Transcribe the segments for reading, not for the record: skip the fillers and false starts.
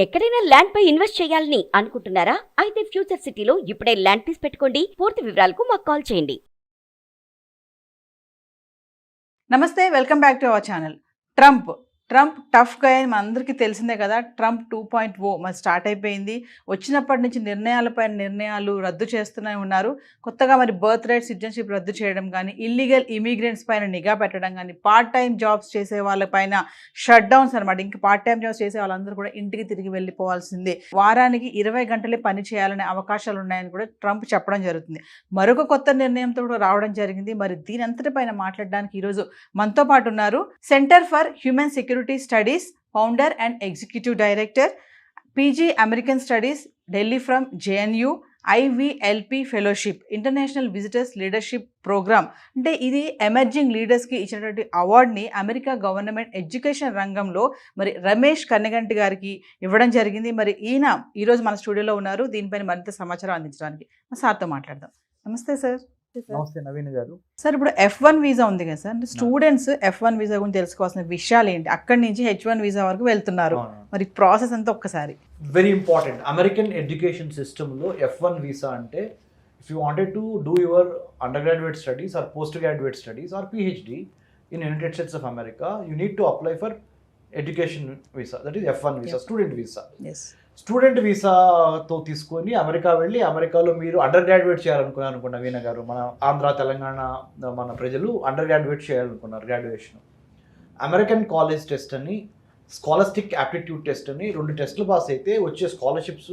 ఎక్కడైనా ల్యాండ్ పై ఇన్వెస్ట్ చేయాలని అనుకుంటున్నారా? అయితే ఫ్యూచర్ సిటీలో ఇప్పుడే ల్యాండ్ పీస్ పెట్టుకోండి. పూర్తి వివరాలకు మాకు కాల్ చేయండి. నమస్తే, welcome back to our channel. Trump tough గా మనందరికీ తెలిసిందే కదా. ట్రంప్ 2.0 మరి స్టార్ట్ అయిపోయింది. వచ్చినప్పటి నుంచి నిర్ణయాలపైన నిర్ణయాలు రద్దు చేస్తూనే ఉన్నారు. కొత్తగా మరి బర్త్ రైట్ సిటిజన్షిప్ రద్దు చేయడం కానీ, ఇల్లీగల్ ఇమిగ్రెంట్స్ పైన నిఘా పెట్టడం కానీ, పార్ట్ టైం జాబ్స్ చేసే వాళ్ళపైన షట్ డౌన్స్ అనమాట. ఇంకా పార్ట్ టైం జాబ్స్ చేసే వాళ్ళందరూ కూడా ఇంటికి తిరిగి వెళ్ళిపోవాల్సిందే. వారానికి 20 గంటలే పని చేయాలనే అవకాశాలు ఉన్నాయని కూడా ట్రంప్ చెప్పడం జరుగుతుంది. మరొక కొత్త నిర్ణయంతో కూడా రావడం జరిగింది. మరి దీని అంతటి పైన మాట్లాడడానికి ఈరోజు మనతో పాటు ఉన్నారు centre for human security studies founder and executive director, PG American studies, Delhi from JNU, IVLP fellowship, international visitors leadership programme. అంటే ఇది ఎమర్జింగ్ లీడర్స్కి ఇచ్చినటువంటి అవార్డుని అమెరికా గవర్నమెంట్ ఎడ్యుకేషన్ రంగంలో మరి రమేష్ కన్నగంటి గారికి ఇవ్వడం జరిగింది. మరి ఈయన ఈరోజు మన స్టూడియోలో ఉన్నారు. దీనిపైన మరింత సమాచారం అందించడానికి సార్తో మాట్లాడదాం. నమస్తే సార్. నమస్తే నవీన్ గారు. సార్, ఇప్పుడు F1 వీసా ఉంది కదా సార్, అంటే స్టూడెంట్స్ F1 వీసా గురించి తెలుసుకోవాల్సిన విషయాలు ఏంటి? అక్కడి నుంచి H1 వీసా వరకు వెళ్తున్నారు, మరి ప్రాసెస్ అంతా ఒక్కసారి. Very important. అమెరికన్ ఎడ్యుకేషన్ సిస్టంలో F1 వీసా అంటే if you wanted to do your undergraduate studies or postgraduate studies or PhD in United States of America, you need to apply for education visa, that is F1 visa, student visa. Student వీసాతో తీసుకొని America వెళ్ళి అమెరికాలో మీరు under graduate చేయాలనుకున్నారు అనుకున్నా వీణ గారు. మన ఆంధ్ర తెలంగాణ మన ప్రజలు అండర్ గ్రాడ్యుయేట్ చేయాలనుకున్నారు గ్రాడ్యుయేషన్. అమెరికన్ కాలేజ్ టెస్ట్ అని, స్కాలస్టిక్ యాప్టిట్యూడ్ టెస్ట్ అని 2 టెస్టులు పాస్ అయితే వచ్చే స్కాలర్షిప్స్,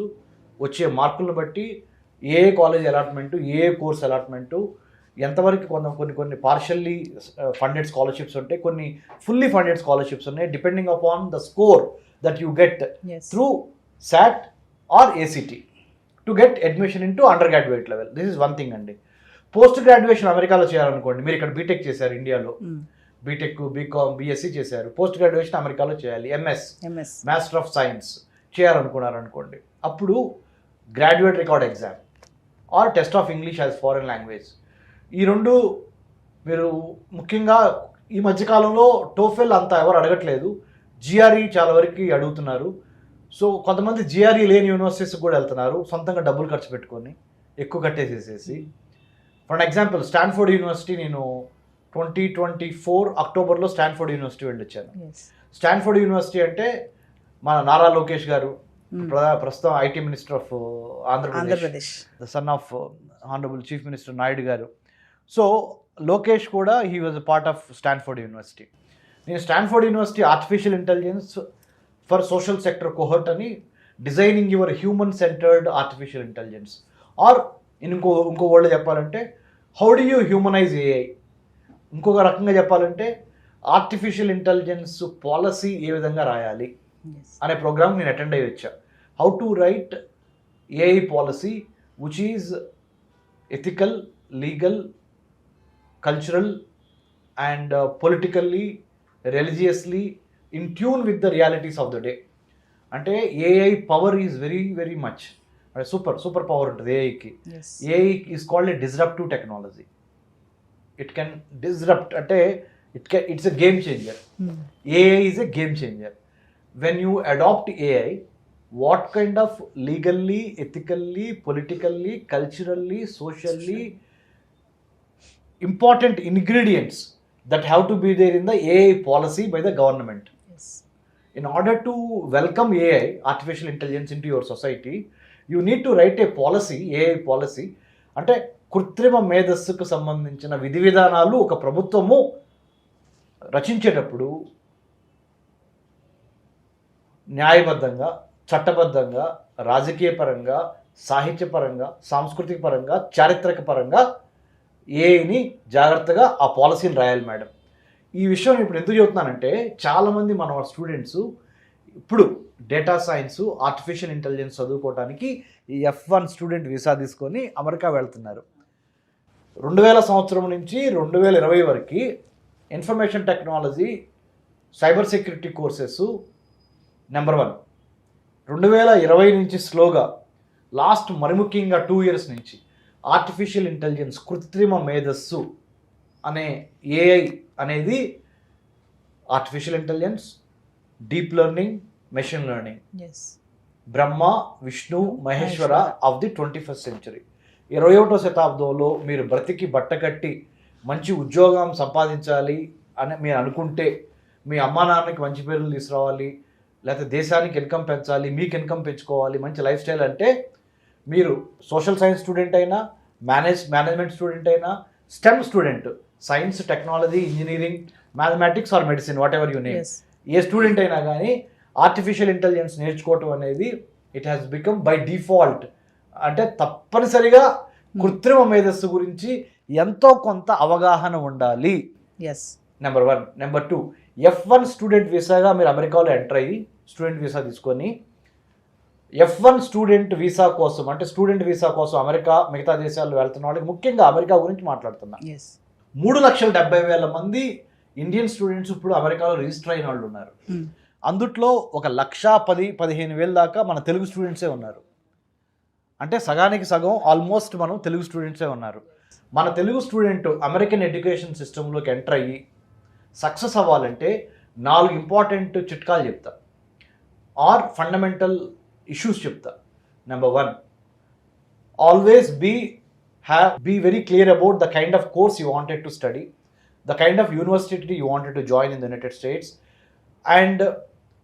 వచ్చే మార్కులను బట్టి ఏ కాలేజ్ అలాట్మెంటు, ఏ కోర్స్ అలాట్మెంటు, ఎంతవరకు కొన్ని పార్షల్లీ ఫండెడ్ స్కాలర్షిప్స్ ఉంటాయి, కొన్ని ఫుల్లీ ఫండెడ్ స్కాలర్షిప్స్ ఉన్నాయి, depending upon the score that you get through SAT or ACT to get admission into undergraduate level. This is one thing అండి. Post graduation అమెరికాలో చేయాలనుకోండి, మీరు ఇక్కడ బీటెక్ చేశారు, ఇండియాలో బీటెక్, బీకామ్, బీఎస్సీ చేశారు, పోస్ట్ గ్రాడ్యుయేషన్ అమెరికాలో చేయాలి, ఎంఎస్ మాస్టర్ ఆఫ్ సైన్స్ చేయాలనుకున్నారు అనుకోండి, అప్పుడు graduate record exam or test of English as foreign language, ఈ 2 మీరు ముఖ్యంగా ఈ మధ్యకాలంలో టోఫెల్ అంతా ఎవరు అడగట్లేదు, GRE చాలా వరకు అడుగుతున్నారు. సో కొంతమంది GRE లేని యూనివర్సిటీస్కి కూడా వెళ్తున్నారు, సొంతంగా డబ్బులు ఖర్చు పెట్టుకొని ఎక్కువ కట్టేసేసేసి. ఫర్ ఎగ్జాంపుల్ స్టాన్ఫోర్డ్ యూనివర్సిటీ, నేను 2024 అక్టోబర్లో స్టాన్ఫోర్డ్ యూనివర్సిటీ వెళ్ళొచ్చాను. స్టాన్ఫోర్డ్ యూనివర్సిటీ అంటే మన నారా లోకేష్ గారు, ప్రస్తుతం IT minister of Andhra Pradesh, the son of honourable chief minister Naidu garu. So Lokesh కూడా he was a part of Stanford university. నేను Stanford university artificial intelligence for social sector cohort అని, designing your human centred artificial intelligence, or ఇంకో word చెప్పాలంటే how do you humanise AI, ఇంకొక రకంగా చెప్పాలంటే artificial intelligence policy ఏ విధంగా రాయాలి అనే ప్రోగ్రామ్ నేను అటెండ్ అయ్యి వచ్చా. How to right AI policy which is ethical, legal, cultural and politically, religiously in tune with the realities of the day. అంటే AI power is very very much super power ఉంటుంది AIకి. AI is called a disruptive technology. It can disrupt, అంటే it's a game changer. AI is a game changer. When you adopt AI, what kind of legally, ethically, politically, culturally, socially important ingredients that have to be there in the AI policy by the government. In order to welcome AI, artificial intelligence, into your society, you need to write a policy, AI policy. అంటే కృత్రిమ మేధస్సుకు సంబంధించిన విధి విధానాలు ఒక ప్రభుత్వము రచించేటప్పుడు న్యాయబద్ధంగా, చట్టబద్ధంగా, రాజకీయపరంగా, సాహిత్యపరంగా, సాంస్కృతిక పరంగా, చారిత్రక పరంగా ఏఐని జాగ్రత్తగా ఆ పాలసీని రాయాలి మేడం. ఈ విషయం ఇప్పుడు ఎందుకు చెబుతున్నానంటే, చాలామంది మన స్టూడెంట్స్ ఇప్పుడు డేటా సైన్స్, ఆర్టిఫిషియల్ ఇంటెలిజెన్స్ చదువుకోవడానికి ఈ F1 స్టూడెంట్ వీసా తీసుకొని అమెరికా వెళ్తున్నారు. 2000 సంవత్సరం నుంచి 2020 వరకు information technology, cyber security courses number 1. 2020 నుంచి స్లోగా లాస్ట్ మరి ముఖ్యంగా 2 years నుంచి ఆర్టిఫిషియల్ ఇంటెలిజెన్స్, కృత్రిమ మేధస్సు అనే AI అనేది artificial intelligence, deep learning, machine learning Brahma Vishnu Maheshwara of the 21st century. 21వ శతాబ్దంలో మీరు బ్రతికి బట్టకట్టి మంచి ఉద్యోగం సంపాదించాలి అని మీరు అనుకుంటే, మీ అమ్మా నాన్నకి మంచి పేర్లు తీసుకురావాలి, లేకపోతే దేశానికి ఇన్కమ్ పెంచాలి, మీకు ఇన్కమ్ పెంచుకోవాలి, మంచి లైఫ్ స్టైల్ అంటే మీరు సోషల్ సైన్స్ స్టూడెంట్ అయినా, మేనేజ్మెంట్ స్టూడెంట్ అయినా, stem student, science, technology, engineering, mathematics are medicine, what ever you name, A student అయినా కానీ ఆర్టిఫిషియల్ ఇంటెలిజెన్స్ నేర్చుకోవటం అనేది it has become by default. అంటే తప్పనిసరిగా కృత్రిమ మేధస్సు గురించి ఎంతో కొంత అవగాహన ఉండాలి. నెంబర్ 1. నెంబర్ 2, F1 స్టూడెంట్ వీసాగా మీరు అమెరికాలో ఎంటర్ అయ్యి స్టూడెంట్ వీసా తీసుకొని F1 స్టూడెంట్ వీసా కోసం, అంటే స్టూడెంట్ వీసా కోసం అమెరికా మిగతా దేశాల్లో వెళ్తున్న వాళ్ళకి, ముఖ్యంగా అమెరికా గురించి మాట్లాడుతున్నా, 3,70,000 మంది ఇండియన్ స్టూడెంట్స్ ఇప్పుడు అమెరికాలో రిజిస్టర్ అయిన వాళ్ళు ఉన్నారు. అందుట్లో 1,10,000-15,000 దాకా మన తెలుగు స్టూడెంట్సే ఉన్నారు. అంటే సగానికి సగం ఆల్మోస్ట్ మనం తెలుగు స్టూడెంట్సే ఉన్నారు. మన తెలుగు స్టూడెంట్ అమెరికన్ ఎడ్యుకేషన్ సిస్టంలోకి ఎంటర్ అయ్యి సక్సెస్ అవ్వాలంటే 4 ఇంపార్టెంట్ చిట్కాలు చెప్తా, ఆర్ ఫండమెంటల్ ఇష్యూస్ చెప్తా. Number 1, always be very clear about the kind of course you wanted to study, the kind of university you wanted to join in the United States, and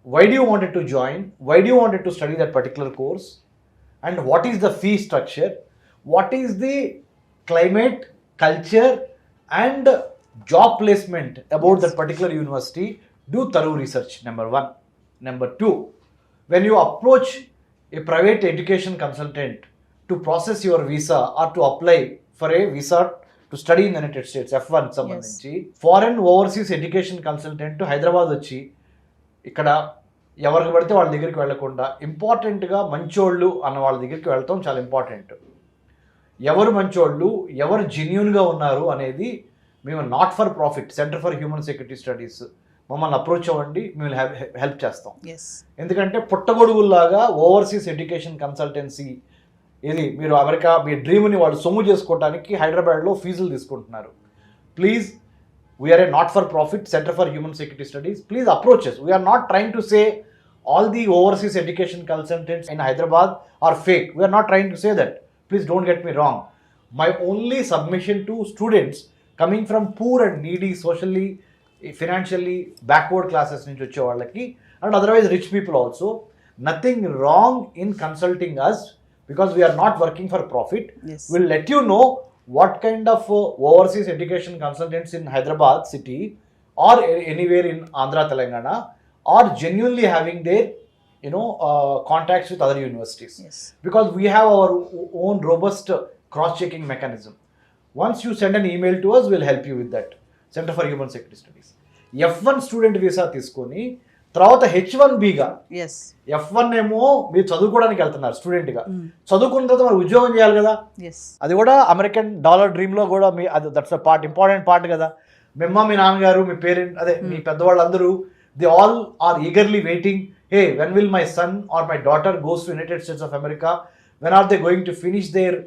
why do you wanted to join, why do you wanted to study that particular course, and what is the fee structure, what is the climate, culture and job placement about that particular university. Do thorough research, number 1. Number 2, when you approach a private education consultant to process your visa or to apply for a visa to study in the United States, F1 సంబంధించి foreign overseas education consultant Hyderabad వచ్చి ఇక్కడ ఎవరికి పడితే వాళ్ళ దగ్గరికి వెళ్లకుండా ఇంపార్టెంట్గా మంచోళ్ళు అన్న వాళ్ళ దగ్గరికి వెళ్తాం చాలా ఇంపార్టెంట్. ఎవరు మంచోళ్ళు, ఎవరు జెన్యూన్గా ఉన్నారు అనేది మేము not for profit centre for human security studies మమ్మల్ని అప్రోచ్ అవ్వండి, మేము హెల్ప్ చేస్తాం. ఎందుకంటే పుట్టగొడుగుల్లాగా ఓవర్సీస్ ఎడ్యుకేషన్ కన్సల్టెన్సీ ఇది మీరు అమెరికా మీ డ్రీమ్ని వాళ్ళు సొమ్ము చేసుకోవడానికి హైదరాబాద్లో ఫీజులు తీసుకుంటున్నారు. Please, we're a not for profit centre for human security studies. Please approach us. We are not trying to say all the overseas education consultants in Hyderabad are fake. We are not trying to say that. Please don't get me wrong. My only submission to students coming from poor and needy, socially, financially backward classes నుంచి వచ్చే వాళ్ళకి, and otherwise rich people also, nothing wrong in consulting us because we are not working for profit. We'll let you know what kind of overseas education consultants in Hyderabad city or anywhere in Andhra, Telangana are genuinely having their contacts with other universities. Because we have our own robust cross-checking mechanism. Once you send an email to us, we'll help you with that. Center for Human Security Studies. F1 student visa తీసుకొని తర్వాత H1Bగా, F1 ఏమో మీరు చదువుకోవడానికి వెళ్తున్నారు స్టూడెంట్గా, చదువుకున్న తర్వాత మరి ఉద్యోగం చేయాలి కదా, అది కూడా అమెరికన్ డాలర్ డ్రీమ్లో కూడా మీ అది that's a part, important part కదా. మీ అమ్మ, మీ నాన్నగారు, మీ పేరెంట్, అదే మీ పెద్దవాళ్ళందరూ, they all are eagerly waiting, hey when will my son or my daughter goes to United States of America, when are they going to finish their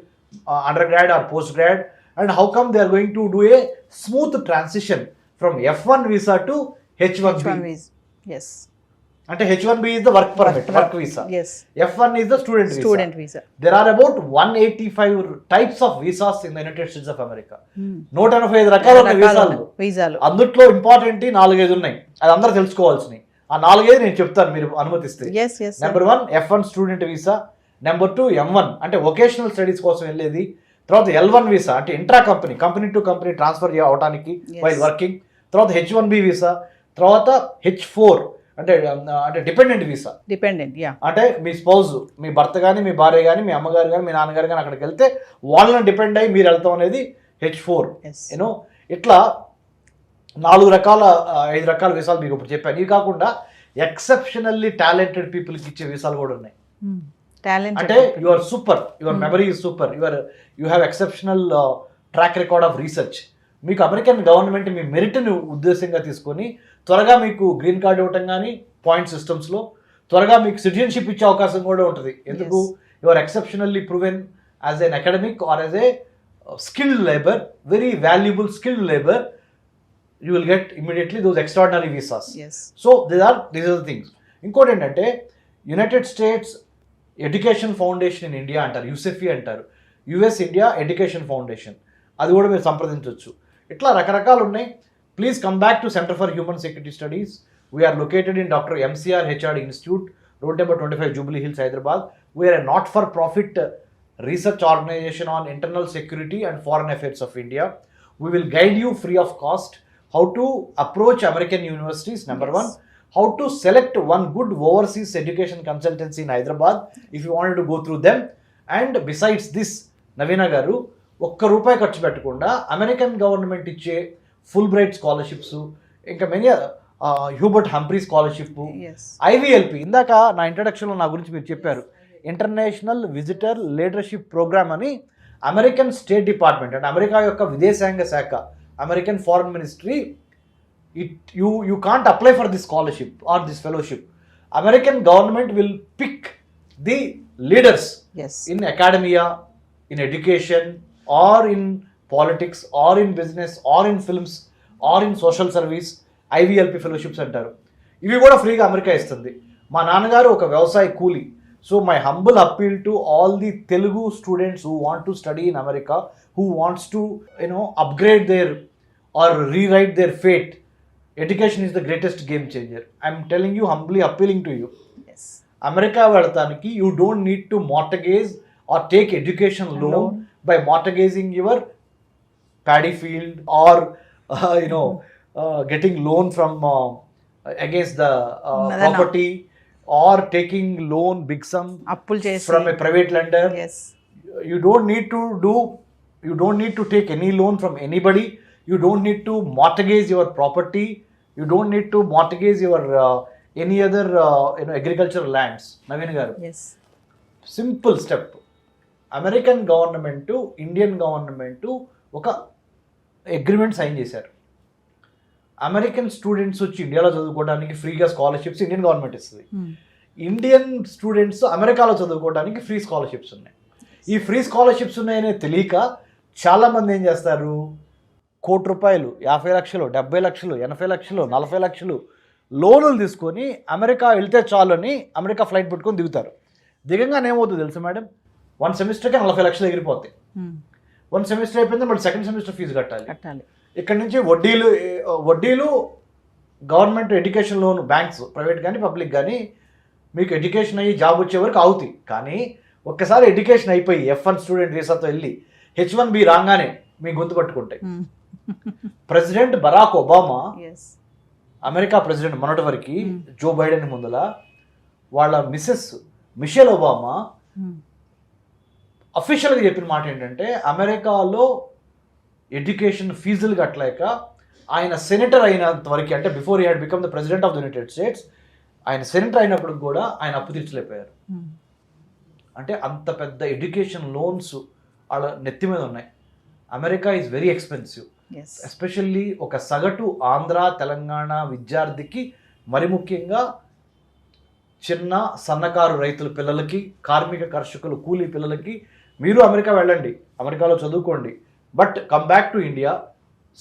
undergrad or postgrad, and how come they are going to do a smooth transition from F1 visa to H1B. అంటే H1B is the work permit, work visa. F1 is the student visa. There are about 185 types of visas in the United States of America. 185 రకాల వీసాలు. అందుట్లో important 4-5 ఉన్నాయి, అది అందరూ తెలుసుకోవాల్సినవి. ఆ 4-5 నేను చెప్తాను మీరు అనుమతిస్తే. Number 1 F1 student visa. Number 2 M1 అంటే వొకేషనల్ స్టడీస్ కోసం వెళ్ళేది. తర్వాత L1 వీసా అంటే intra company to company transfer అవడానికి వైల్ వర్కింగ్. తర్వాత H1B వీసా. తర్వాత H4 అంటే డిపెండెంట్ వీసా. అంటే మీ స్పౌజ్, మీ భర్త కానీ, మీ భార్య కానీ, మీ అమ్మగారు కానీ, మీ నాన్నగారు కానీ అక్కడికి వెళ్తే వాళ్ళని డిపెండ్ అయ్యి మీరు వెళ్తాం అనేది H4. ఇట్లా 5 రకాల వీసాలు మీకు ఇప్పుడు చెప్పాను. ఇవి కాకుండా ఎక్సెప్షనల్లీ టాలెంటెడ్ పీపుల్కి ఇచ్చే వీసాలు కూడా ఉన్నాయి. అంటే you are super, your memory is super, you have exceptional track record of research. మీకు అమెరికన్ గవర్నమెంట్ మీ మెరిట్ని ఉద్దేశంగా తీసుకొని త్వరగా మీకు గ్రీన్ కార్డ్ ఇవ్వటం కానీ, పాయింట్ సిస్టమ్స్లో త్వరగా మీకు సిటిజన్షిప్ ఇచ్చే అవకాశం కూడా ఉంటుంది. ఎందుకు? You are exceptionally proven as an academic or as a skilled labour, very valuable skilled labour, you will get immediately those extraordinary visas. So these are the things. ఇంకోటి ఏంటంటే United States education foundation in India అంటారు, USEFI అంటారు, US India education foundation, అది కూడా మీరు సంప్రదించవచ్చు. ఇట్లా రకరకాలు ఉన్నాయి. Please come back to centre for human security studies. We're located in doctor MCR HRD institute, road number 25, Jubilee Hills, Hyderabad. We're a not for profit research organization on internal security and foreign affairs of India. We will guide you free of cost how to approach American universities, number Yes. one, how to select one good overseas education consultancy in Hyderabad if you wanted to go through them. And besides this, Navina garu, ఒక్క రూపాయి ఖర్చు పెట్టకుండా American government ఇచ్చే Fulbright scholarships, ఇంకా many Hubert Humphrey scholarship, Yes. IVLP, ఇందాక నా ఇంట్రడక్షన్లో నా గురించి మీరు చెప్పారు, ఇంటర్నేషనల్ విజిటర్ లీడర్షిప్ ప్రోగ్రామ్ అని అమెరికన్ స్టేట్ డిపార్ట్మెంట్ అంటే అమెరికా యొక్క విదేశాంగ శాఖ, American foreign ministry, you can't apply for this scholarship or this fellowship. American government will pick the leaders Yes. in academia, in education, or in politics, or in business, or in films, or in social service. IVLP fellowships అంటారు. ఇవి కూడా ఫ్రీగా America ఇస్తుంది. మా నాన్నగారు ఒక వ్యవసాయ కూలీ. So my humble appeal to all the Telugu students who want to study in America, who wants to upgrade their or rewrite their fate. Education is the greatest game changer. I'm telling you, humbly appealing to you. Yes. America వెళతానికి you don't need to mortgage or take education loan by mortgaging your paddy field or getting loan from against the property or taking loan big sum అప్పులు చేసి from a private lender. Yes. You don't need to take any loan from anybody. You don't need to mortgage your property. You don't need to mortgage your any other agricultural lands. Naveen garu, Yes. Simple step. American government, Indian government ఒక agreement sign చేశారు. American students వచ్చి ఇండియాలో చదువుకోవడానికి ఫ్రీగా scholarships Indian government ఇస్తుంది. Indian students అమెరికాలో చదువుకోవడానికి free scholarships ఉన్నాయి. ఈ ఫ్రీ స్కాలర్షిప్స్ ఉన్నాయనే తెలియక చాలామంది ఏం చేస్తారు, ₹1,00,00,000, 50 లక్షలు, 70 లక్షలు, 80 లక్షలు, 40 లక్షలు లోన్లు తీసుకొని అమెరికా వెళ్తే చాలు అని అమెరికా ఫ్లైట్ పెట్టుకొని దిగుతారు. దిగంగానే ఏమవుతుంది తెలుసా మేడం, 1 సెమిస్టర్కి 40 లక్షలు ఎగిరిపోతాయి. 1 సెమిస్టర్ అయిపోయింది, మళ్ళీ సెకండ్ సెమిస్టర్ ఫీజు కట్టాలి. ఇక్కడ నుంచి వడ్డీలు government education loan, banks private కానీ పబ్లిక్ కానీ మీకు ఎడ్యుకేషన్ అయ్యి జాబ్ వచ్చే వరకు అవుతాయి. కానీ ఒక్కసారి ఎడ్యుకేషన్ అయిపోయి F1 స్టూడెంట్ వీసాతో వెళ్ళి H1B రాగానే మీ గొంతు పట్టుకుంటాయి. President Barack Obama, America president మొన్నటి వరకు జో బైడెన్ ముందల వాళ్ళ మిసెస్ మిషెల్ ఒబామా అఫీషియల్గా చెప్పిన మాట ఏంటంటే, అమెరికాలో ఎడ్యుకేషన్ ఫీజులు కట్టలేక ఆయన సెనేటర్ అయినంత వరకు, అంటే before he had become the president of the United states, ఆయన సెనేటర్ అయినప్పుడు కూడా ఆయన అప్పు తీర్చలేకపోయారు. అంటే అంత పెద్ద ఎడ్యుకేషన్ లోన్స్ వాళ్ళ నెత్తి మీద ఉన్నాయి. America is very expensive. Especially ఒక సగటు ఆంధ్ర తెలంగాణ విద్యార్థికి, మరి ముఖ్యంగా చిన్న సన్నకారు రైతుల పిల్లలకి, కార్మిక కర్షకులు, కూలీ పిల్లలకి, మీరు అమెరికా వెళ్ళండి, అమెరికాలో చదువుకోండి, but come back to India,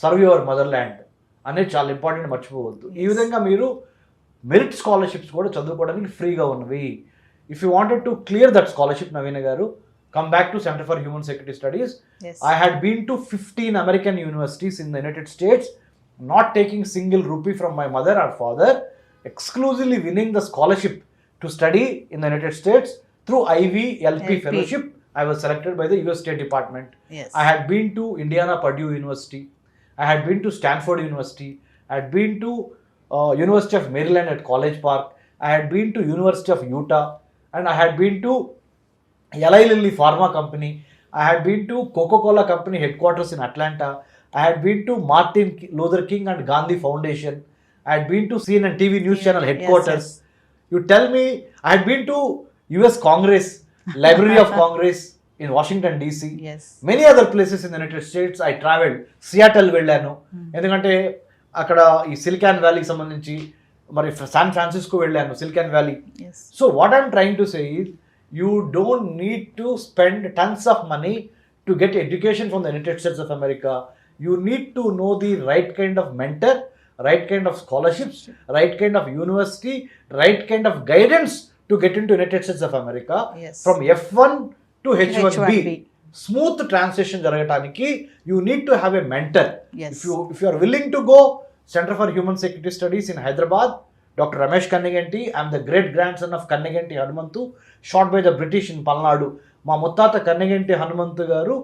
serve your mother land అనేది చాలా ఇంపార్టెంట్, మర్చిపోవద్దు. ఈ విధంగా మీరు మెరిట్ స్కాలర్షిప్స్ కూడా చదువుకోవడానికి ఫ్రీగా ఉన్నవి. If you wanted to clear that scholarship, Naveena garu, come back to Center for Human Security Studies. Yes. I had been to 15 American universities in the United States, not taking single rupee from my mother or father, exclusively winning the scholarship to study in the United States through IVLP fellowship. I was selected by the US State Department. Yes. I had been to Indiana Purdue University. I had been to Stanford University. I had been to University of Maryland at College Park. I had been to University of Utah, and I had been to Eli Lilly Pharma Company. I had been to Coca-Cola Company headquarters in Atlanta. I had been to Martin Luther King and Gandhi Foundation. I had been to CNN TV News Channel headquarters. Yes. You tell me, I had been to US Congress, Library of Congress in Washington DC. Yes. Many other places in the United States I traveled. Seattle వెళ్ళాను, ఎందుకంటే అక్కడ ఈ silicon వ్యాలీకి సంబంధించి, మరి San Francisco వెళ్ళాను, silicon valley. So what I'm trying to say is, you don't need to spend tons of money to get education from the United States of America. You need to know the right kind of mentor, right kind of scholarships, right kind of university, right kind of guidance to get into United States of America. Yes. From F1 to H1B. H1B. Smooth transition జరగటానికి you need to have a mentor. Yes. If you are willing to go, Center for Human Security Studies in Hyderabad, Dr. Ramesh Kanniganti, I'm the great grandson of Kanniganti Hanumantu, shot by the British in Palnadu. మా ముత్తాత కన్నెగంటి హనుమంతు గారు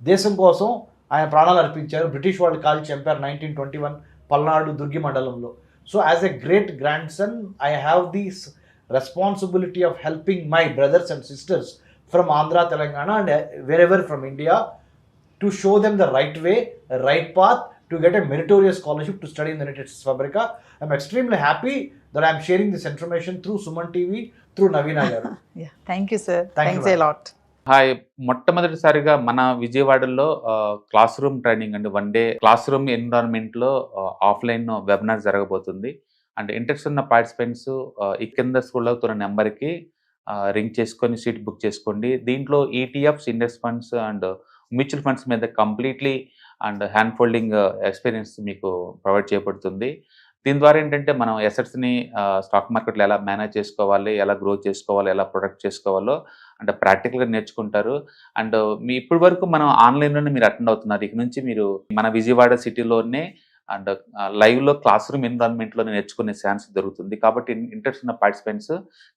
దేశం కోసం ఆయన ప్రాణాలు అర్పించారు. British వాళ్ళు కాల్చి చంపారు 1921 పల్నాడు దుర్గి మండలంలో. So as a great grand son I have this responsibility of helping my brothers and sisters from Andhra, Telangana and wherever from India to show them the right way, right path to get a meritorious scholarship to study in the United States of America. I'm extremely happy that I'm sharing this information through Suman TV, through Navina garu. Yeah, thank you sir. Thank you, Thanks a madam. lot. Hi, మొట్టమొదటిసారిగా మన విజయవాడలో classroom training అండి, 1 day classroom ఎన్విరాన్మెంట్లో offline webinar జరగబోతుంది. And interest ఉన్న participants ఈ కింద scroll అవుతున్న నెంబర్కి రింగ్ చేసుకొని సీట్ బుక్ చేసుకోండి. దీంట్లో ETFs, index funds and mutual funds మీద completely and hand holding experience మీకు ప్రొవైడ్ చేయబడుతుంది. దీని ద్వారా ఏంటంటే మనం ఎసెట్స్ని స్టాక్ మార్కెట్లో ఎలా మేనేజ్ చేసుకోవాలి, ఎలా గ్రో చేసుకోవాలి, ఎలా ప్రొడక్ట్ చేసుకోవాలో అంటే ప్రాక్టికల్గా నేర్చుకుంటారు. అండ్ మీ ఇప్పటి వరకు మనం ఆన్లైన్లోనే మీరు అటెండ్ అవుతున్నారు. ఇక నుంచి మీరు మన విజయవాడ సిటీలోనే అండ్ లైవ్లో క్లాస్ రూమ్ ఎన్విరాన్మెంట్లోనే నేర్చుకునే ఛాన్స్ దొరుకుతుంది. కాబట్టి ఇంట్రెస్ట్ ఉన్న పార్టిసిపెంట్స్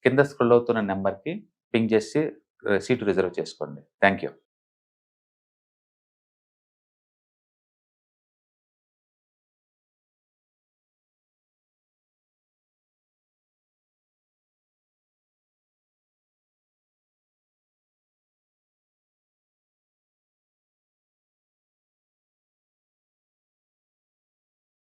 కింద స్క్రోల్ అవుతున్న నెంబర్కి పింగ్ చేసి సీటు రిజర్వ్ చేసుకోండి. Thank you.